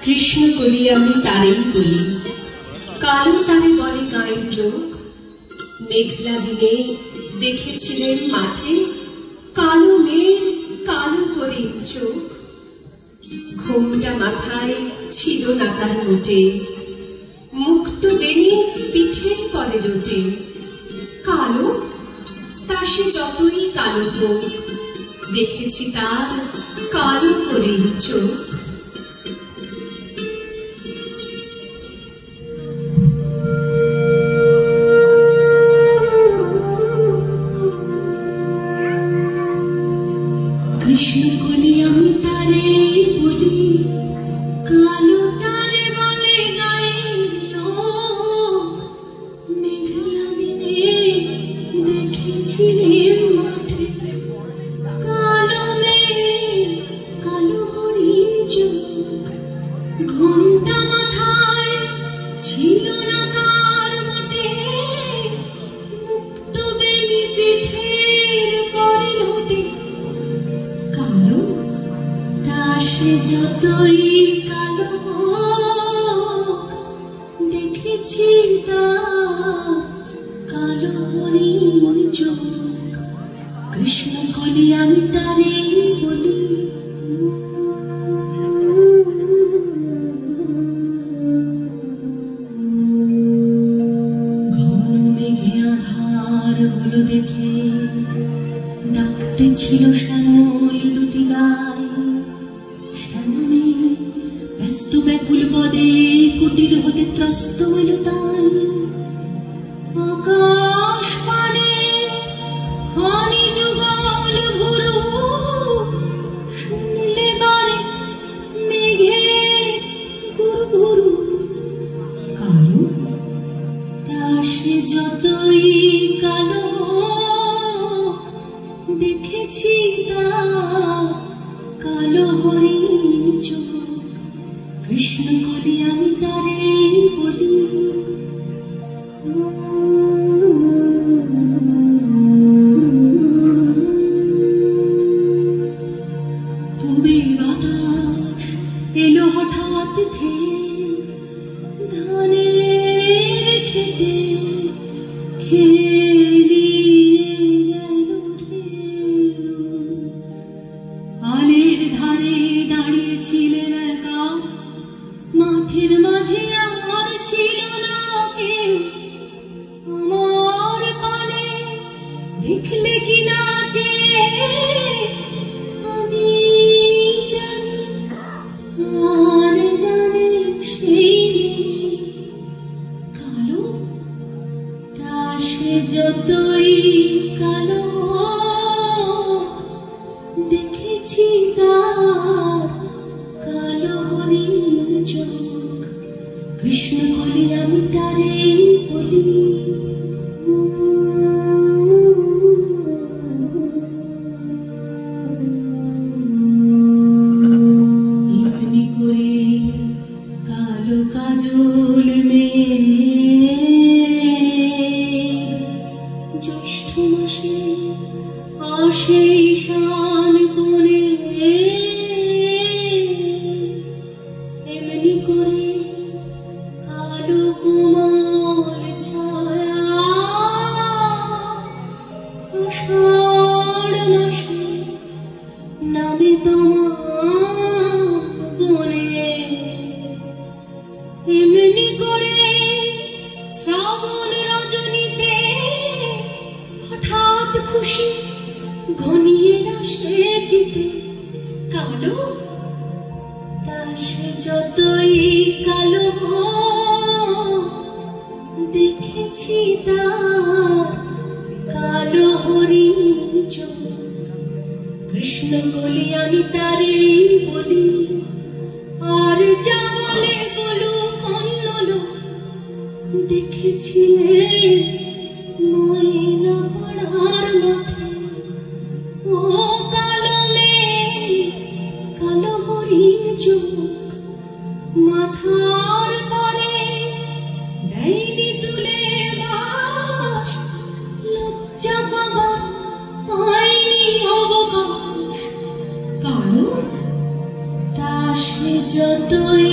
কৃষ্ণ কলি আমি তারেই বলি, কালো তারে বলে গায়ের লোক। মেঘলা দিনে দেখেছিলেন মাঠে, কালো মেঘ কালো করে চোখ। ঘোমটা মাথায় ছিল না তার মোটে, মুক্ত বেনি পিঠের পরে লোটে। কালো তা সে যতই কালো হোক, দেখেছি তার কালো করে চোখ। কৃষ্ণ কলি আমি তারে বলি, কালো তারে বলে গায়ের লোক। মেঘলা দিনে দেখেছিলেন মাঠে, কালো মেঘ কালো হরিণ চোখ। ঘোমটা মাথায় ছিল না তার মোটে, মুক্ত বেনি পিঠের পরে লোটে। কালো তা সে যতই কালো হোক, দেখেছি তার কালো হরিণ চোখ। কৃষ্ণ কলি আমি তারে বলি। ঘন মেঘে আধার হলো দেখে, ডাকতে ছিল শ্যামল দুটি গাই। শ্যামলে ব্যস্ত ব্যাকুল পদে কুটির হতে ত্রস্ত হইল তাই। আকাশ পানে হানি যুগল ভুরু, শুনলে বারে মেঘে গুরু গুরু। কালো তা সে যতই কালো, দেখেছি তার কালো হরিণ চোখ। কৃষ্ণ কলি আমি তারে বলি। পূবের বাতাস এলো হঠাৎ ধেয়ে, ধানের খেতে খেলিয়ে গেল ঢেউ। আলের ধারে দাঁড়িয়েছিলেন একা, মাঠের মাঝে আমার ছিল না কেউ। আমার পানে দেখলে কি নাচে আমি জানি, আর জানে সেই কালো তা সে যতই কালো, দেখেছি তার কালো হরিণ চোখ। কৃষ্ণ কলি আমি তারে বলি। এমনি করে কালো কাজল মেঘ জ্যৈষ্ঠ মাসে আসে ঈশান কোণে। এমনি করে কালো কোমল ছায়া আষাঢ় মাসে নামে তোমার বনে। এমনি করে শ্রাবণ রজনীতে হঠাৎ খুশি ঘনিয়ে আসে জিতে। কালো তা সে যতই কালো হোক, দেখেছি তার কালো হরিণ চোখ। কৃষ্ণ কলি আমি তারে বলি। আর যা বলে বলুক অন্য লোক, দেখেছিলেন ময়না পাড়ার মাঠে। ও কালো মেঘ কালো হরিণ চোখ, মাথার পরে দেয়নি তুলে বাস। লজ্জা পাবার যতই